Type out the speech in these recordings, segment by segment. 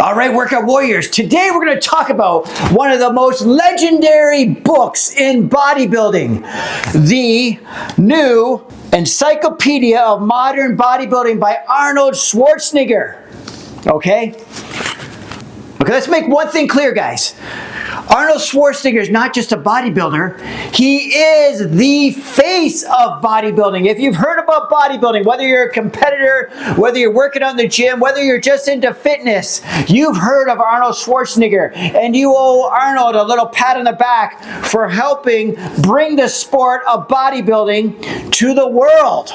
All right, Workout Warriors, today we're going to talk about one of the most legendary books in bodybuilding, the new Encyclopedia of Modern Bodybuilding by Arnold Schwarzenegger. Okay, let's make one thing clear, guys. Arnold Schwarzenegger is not just a bodybuilder, he is the face of bodybuilding. If you've heard about bodybuilding, whether you're a competitor, whether you're working on the gym, whether you're just into fitness, you've heard of Arnold Schwarzenegger, and you owe Arnold a little pat on the back for helping bring the sport of bodybuilding to the world.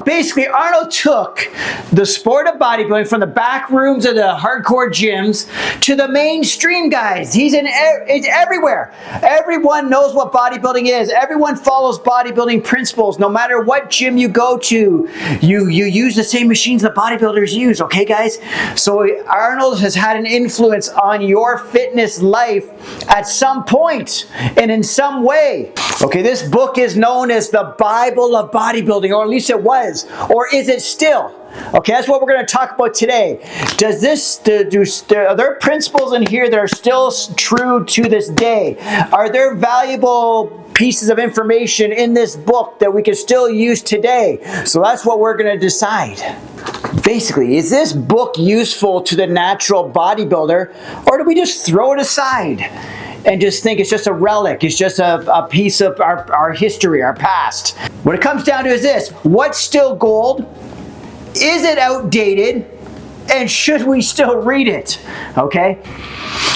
Basically, Arnold took the sport of bodybuilding from the back rooms of the hardcore gyms to the mainstream, guys. It's everywhere. Everyone knows what bodybuilding is. Everyone follows bodybuilding principles. No matter what gym you go to, you use the same machines that bodybuilders use, okay, guys? So Arnold has had an influence on your fitness life at some point and in some way. Okay, this book is known as the Bible of bodybuilding, or at least it was. Or is it still? Okay, that's what we're going to talk about today. Are there principles in here that are still true to this day? Are there valuable pieces of information in this book that we can still use today? So that's what we're going to decide. Basically, is this book useful to the natural bodybuilder, or do we just throw it aside and just think it's just a relic, it's just a piece of our history, our past? What it comes down to is this: what's still gold? Is it outdated? And should we still read it? Okay?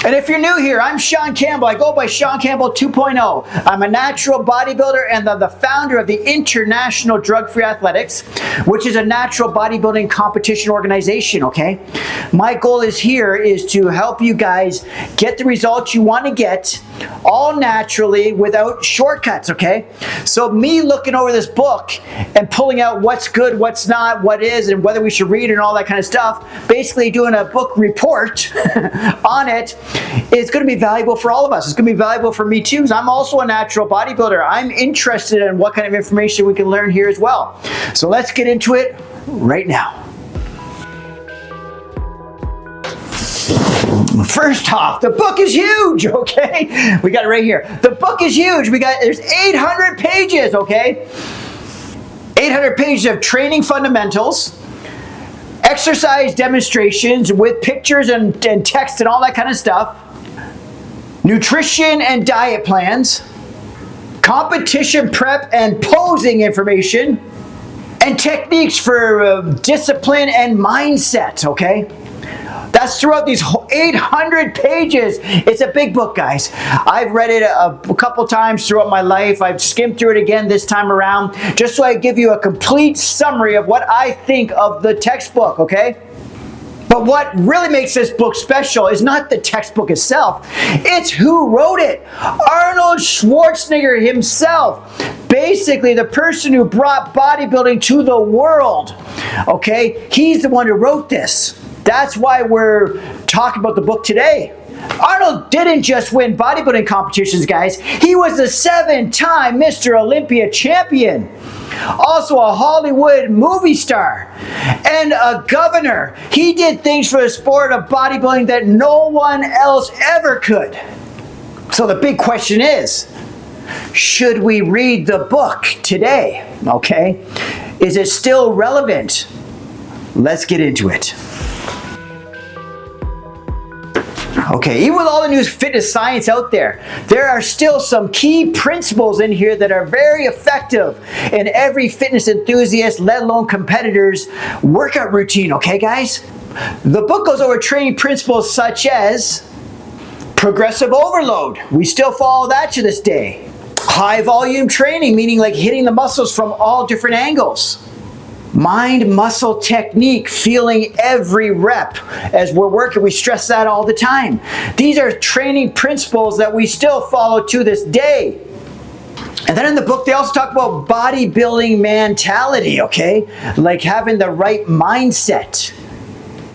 And if you're new here, I'm Shaun Campbell. I go by Shaun Campbell 2.0. I'm a natural bodybuilder and the founder of the International Drug-Free Athletics, which is a natural bodybuilding competition organization, okay? My goal is to help you guys get the results you want to get, all naturally, without shortcuts, okay? So me looking over this book and pulling out what's good, what's not, what is, and whether we should read it and all that kind of stuff, basically doing a book report on it, is going to be valuable for all of us. It's going to be valuable for me too, because I'm also a natural bodybuilder. I'm interested in what kind of information we can learn here as well. So let's get into it right now. First off, the book is huge, okay? We got it right here. The book is huge. There's 800 pages, okay? 800 pages of training fundamentals, exercise demonstrations with pictures and text and all that kind of stuff, nutrition and diet plans, competition prep and posing information, and techniques for discipline and mindset, okay? That's throughout these 800 pages. It's a big book, guys. I've read it a couple times throughout my life. I've skimmed through it again this time around, just so I give you a complete summary of what I think of the textbook, okay? But what really makes this book special is not the textbook itself. It's who wrote it. Arnold Schwarzenegger himself. Basically, the person who brought bodybuilding to the world. Okay? He's the one who wrote this. That's why we're talking about the book today. Arnold didn't just win bodybuilding competitions, guys. He was a 7-time Mr. Olympia champion. Also a Hollywood movie star and a governor. He did things for the sport of bodybuilding that no one else ever could. So the big question is, should we read the book today? Okay? Is it still relevant? Let's get into it. Okay, even with all the new fitness science out there, there are still some key principles in here that are very effective in every fitness enthusiast, let alone competitor's workout routine, okay, guys? The book goes over training principles such as progressive overload. We still follow that to this day. High volume training, meaning like hitting the muscles from all different angles. Mind-muscle technique, feeling every rep. As we're working, we stress that all the time. These are training principles that we still follow to this day. And then in the book, they also talk about bodybuilding mentality, okay? Like having the right mindset.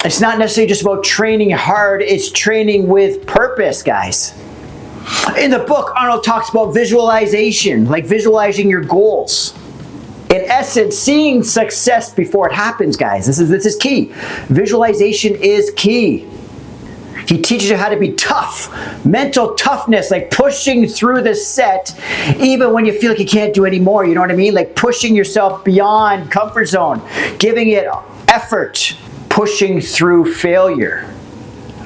It's not necessarily just about training hard, it's training with purpose, guys. In the book, Arnold talks about visualization, like visualizing your goals. In essence, seeing success before it happens, guys. This is key. Visualization is key. He teaches you how to be tough, mental toughness, like pushing through the set, even when you feel like you can't do any more, you know what I mean? Like pushing yourself beyond comfort zone, giving it effort, pushing through failure.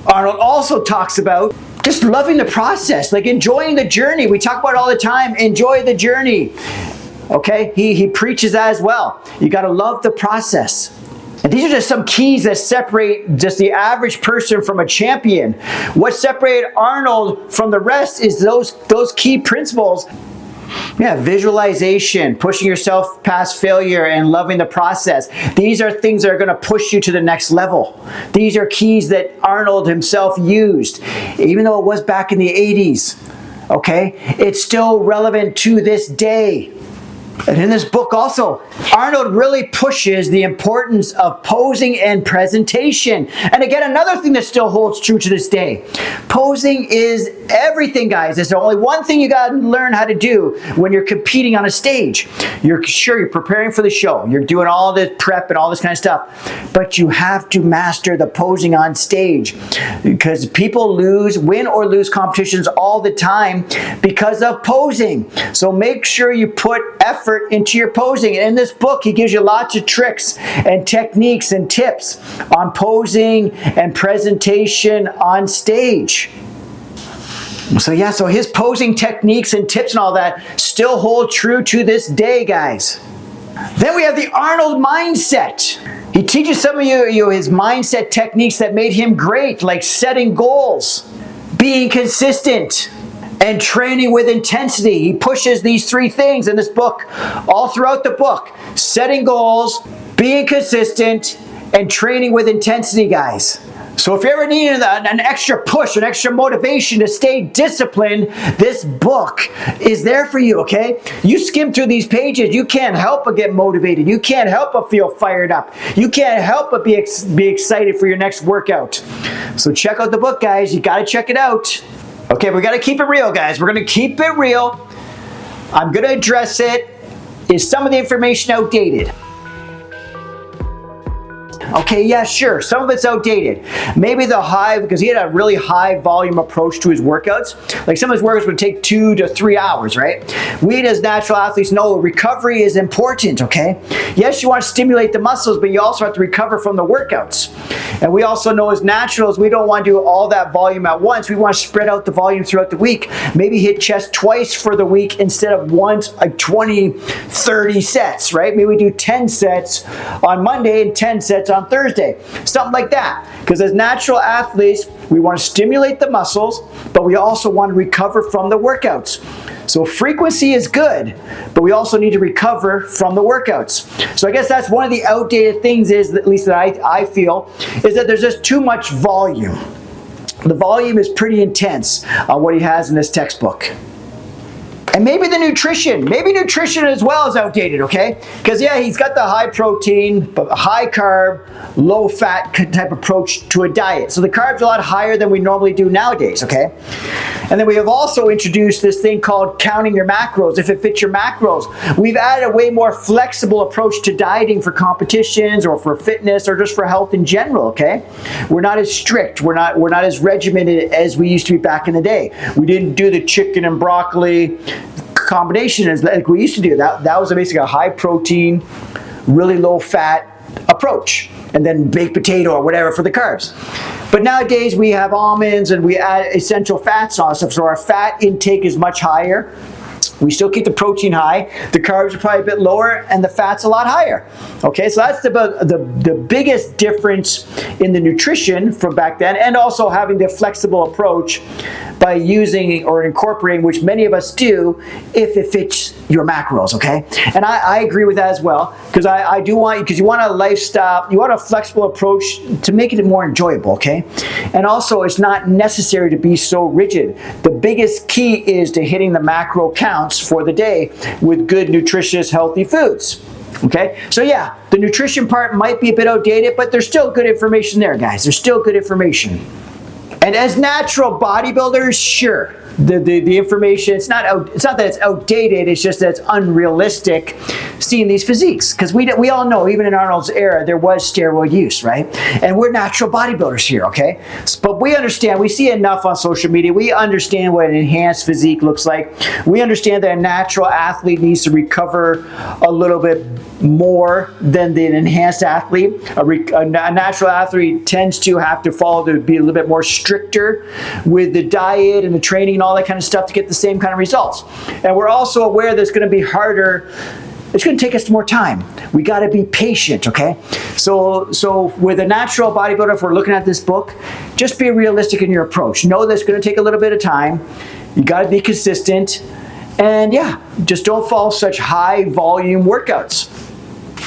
Arnold also talks about just loving the process, like enjoying the journey. We talk about it all the time, enjoy the journey. Okay, he preaches that as well. You gotta love the process. And these are just some keys that separate just the average person from a champion. What separated Arnold from the rest is those key principles. Yeah, visualization, pushing yourself past failure, and loving the process. These are things that are going to push you to the next level. These are keys that Arnold himself used, even though it was back in the 80s. Okay, it's still relevant to this day. And in this book also, Arnold really pushes the importance of posing and presentation. And again, another thing that still holds true to this day. Posing is everything, guys. It's the only one thing you got to learn how to do when you're competing on a stage. You're preparing for the show. You're doing all this prep and all this kind of stuff. But you have to master the posing on stage, because people win or lose competitions all the time because of posing. So make sure you put effort into your posing. And in this book, he gives you lots of tricks and techniques and tips on posing and presentation on stage. So yeah, so his posing techniques and tips and all that still hold true to this day, guys. Then we have the Arnold mindset. He teaches some of you his mindset techniques that made him great, like setting goals, being consistent, and training with intensity. He pushes these three things in this book, all throughout the book. Setting goals, being consistent, and training with intensity, guys. So if you ever need an extra push, an extra motivation to stay disciplined, this book is there for you, okay? You skim through these pages, you can't help but get motivated. You can't help but feel fired up. You can't help but be excited for your next workout. So check out the book, guys. You got to check it out. Okay, we got to keep it real, guys. We're going to keep it real. I'm going to address it. Is some of the information outdated? Okay, yeah, sure. Some of it's outdated. Maybe because he had a really high volume approach to his workouts. Like some of his workouts would take 2 to 3 hours, right? We as natural athletes know recovery is important, okay? Yes, you want to stimulate the muscles, but you also have to recover from the workouts. And we also know as naturals, we don't want to do all that volume at once. We want to spread out the volume throughout the week. Maybe hit chest twice for the week instead of once, like 20, 30 sets, right? Maybe we do 10 sets on Monday and 10 sets on Thursday, something like that. Because as natural athletes, we want to stimulate the muscles, but we also want to recover from the workouts. So frequency is good, but we also need to recover from the workouts. So I guess that's one of the outdated things is, at least that I feel, is that there's just too much volume. The volume is pretty intense on what he has in this textbook. And maybe the nutrition. Maybe nutrition as well is outdated, okay? Because yeah, he's got the high protein, but high carb, low fat type approach to a diet. So the carbs are a lot higher than we normally do nowadays, okay? And then we have also introduced this thing called counting your macros, if it fits your macros. We've added a way more flexible approach to dieting for competitions or for fitness or just for health in general, okay? We're not as strict, we're not as regimented as we used to be back in the day. We didn't do the chicken and broccoli combination as like we used to do. That was basically a high protein, really low fat approach, and then baked potato or whatever for the carbs. But nowadays we have almonds and we add essential fats on stuff, so our fat intake is much higher. We still keep the protein high, the carbs are probably a bit lower, and the fat's a lot higher. Okay, so that's the biggest difference in the nutrition from back then, and also having the flexible approach by using or incorporating, which many of us do, if it fits your macros, okay? And I agree with that as well, because I do want you, because you want a lifestyle, you want a flexible approach to make it more enjoyable, okay? And also, it's not necessary to be so rigid. The biggest key is to hitting the macro counts for the day with good, nutritious, healthy foods. Okay, so yeah, the nutrition part might be a bit outdated, but there's still good information there, guys. There's still good information. And as natural bodybuilders, sure, the information, it's not that it's outdated, it's just that it's unrealistic seeing these physiques. Because we all know, even in Arnold's era, there was steroid use, right? And we're natural bodybuilders here, okay? But we understand, we see enough on social media, we understand what an enhanced physique looks like. We understand that a natural athlete needs to recover a little bit more than the enhanced athlete. A natural athlete tends to have to be a little bit more stricter with the diet and the training and all that kind of stuff to get the same kind of results. And we're also aware that it's going to be harder. It's going to take us more time. We got to be patient, okay? So with a natural bodybuilder, if we're looking at this book, just be realistic in your approach. Know that it's going to take a little bit of time. You got to be consistent. And yeah, just don't follow such high volume workouts.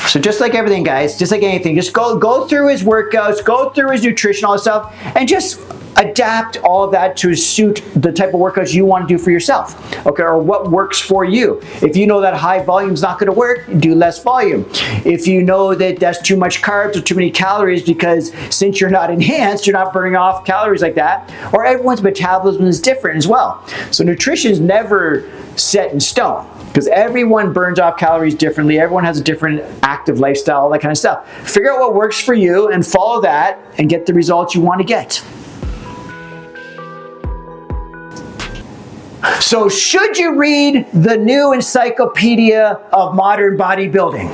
So just like everything, guys, just like anything, just go through his workouts, go through his nutrition, all that stuff, and just adapt all of that to suit the type of workouts you want to do for yourself, okay, or what works for you. If you know that high volume is not going to work, do less volume. If you know that that's too much carbs or too many calories, because since you're not enhanced, you're not burning off calories like that, or everyone's metabolism is different as well. So nutrition is never set in stone, because everyone burns off calories differently. Everyone has a different active lifestyle, all that kind of stuff. Figure out what works for you and follow that and get the results you want to get. So should you read the new Encyclopedia of Modern Bodybuilding?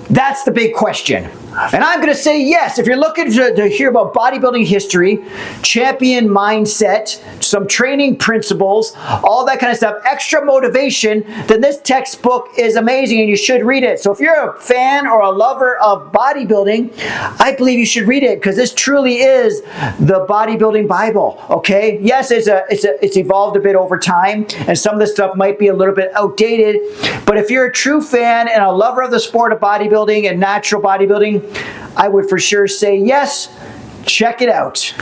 That's the big question. And I'm going to say yes. If you're looking to hear about bodybuilding history, champion mindset, some training principles, all that kind of stuff, extra motivation, then this textbook is amazing and you should read it. So if you're a fan or a lover of bodybuilding, I believe you should read it, because this truly is the bodybuilding Bible, okay? Yes, it's evolved a bit over time, and some of this stuff might be a little bit outdated, but if you're a true fan and a lover of the sport of bodybuilding and natural bodybuilding, I would for sure say yes, check it out.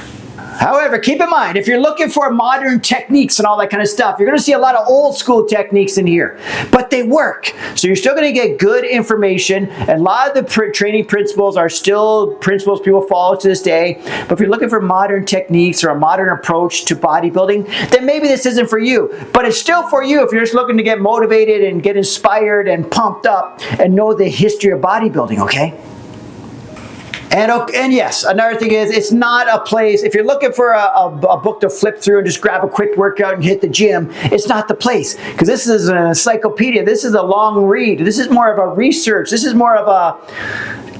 However, keep in mind, if you're looking for modern techniques and all that kind of stuff, you're going to see a lot of old school techniques in here, but they work. So you're still going to get good information, and a lot of the training principles are still principles people follow to this day. But if you're looking for modern techniques or a modern approach to bodybuilding, then maybe this isn't for you. But it's still for you if you're just looking to get motivated and get inspired and pumped up and know the history of bodybuilding, okay? And yes, another thing is, it's not a place, if you're looking for a book to flip through and just grab a quick workout and hit the gym, it's not the place, because this is an encyclopedia. This is a long read. This is more of a research. This is more of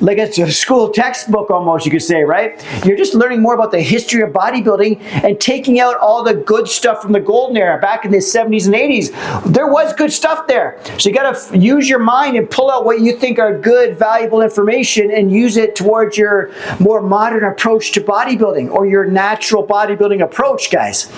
like it's a school textbook almost, you could say, right? You're just learning more about the history of bodybuilding and taking out all the good stuff from the golden era back in the 70s and 80s. There was good stuff there. So you got to use your mind and pull out what you think are good, valuable information and use it towards your more modern approach to bodybuilding, or your natural bodybuilding approach, guys.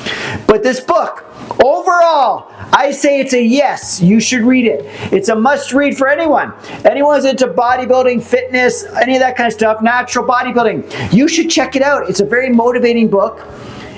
But this book, overall, I say it's a yes, you should read it. It's a must read for anyone. Anyone who's into bodybuilding, fitness, any of that kind of stuff, natural bodybuilding, you should check it out. It's a very motivating book.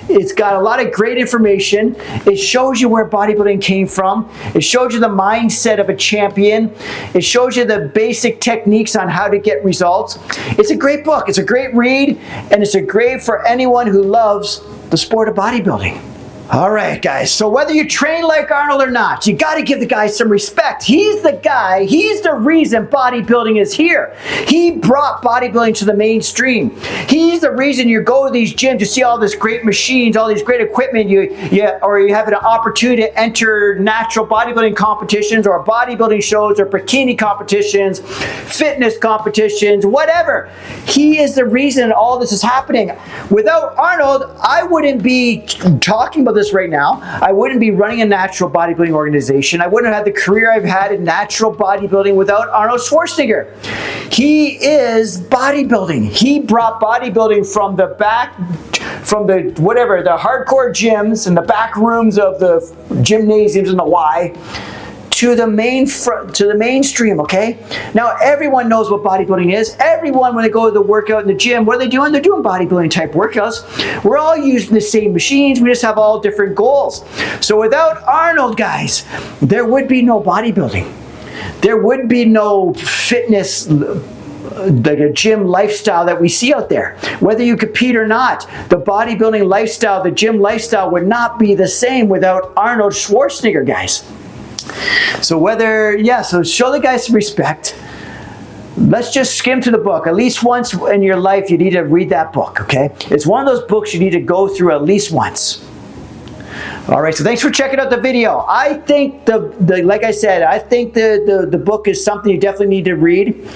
It's got a lot of great information. It shows you where bodybuilding came from. It shows you the mindset of a champion. It shows you the basic techniques on how to get results. It's a great book. It's a great read, and it's a great for anyone who loves the sport of bodybuilding. All right, guys, so whether you train like Arnold or not, you got to give the guy some respect. He's the guy, he's the reason bodybuilding is here. He brought bodybuilding to the mainstream. He's the reason you go to these gyms, you see all these great machines, all these great equipment, or you have an opportunity to enter natural bodybuilding competitions or bodybuilding shows or bikini competitions, fitness competitions, whatever. He is the reason all this is happening. Without Arnold, I wouldn't be talking about this right now. I wouldn't be running a natural bodybuilding organization. I wouldn't have had the career I've had in natural bodybuilding without Arnold Schwarzenegger. He is bodybuilding. He brought bodybuilding from the back, from the hardcore gyms and the back rooms of the gymnasiums in the Y to the mainstream, okay? Now everyone knows what bodybuilding is. Everyone, when they go to the workout in the gym, what are they doing? They're doing bodybuilding type workouts. We're all using the same machines. We just have all different goals. So without Arnold, guys, there would be no bodybuilding. There would be no fitness like a gym lifestyle that we see out there. Whether you compete or not, the bodybuilding lifestyle, the gym lifestyle would not be the same without Arnold Schwarzenegger, guys. So so show the guys some respect. Let's just skim through the book. At least once in your life, you need to read that book, okay? It's one of those books you need to go through at least once. All right, so thanks for checking out the video. I think like I said, I think the book is something you definitely need to read.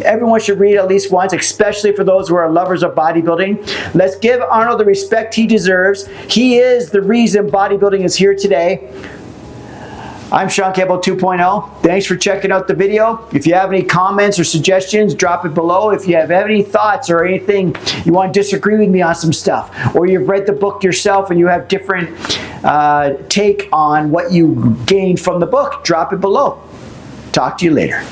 Everyone should read it at least once, especially for those who are lovers of bodybuilding. Let's give Arnold the respect he deserves. He is the reason bodybuilding is here today. I'm Shaun Campbell 2.0. Thanks for checking out the video. If you have any comments or suggestions, drop it below. If you have any thoughts or anything you want to disagree with me on some stuff, or you've read the book yourself and you have different take on what you gained from the book, drop it below. Talk to you later.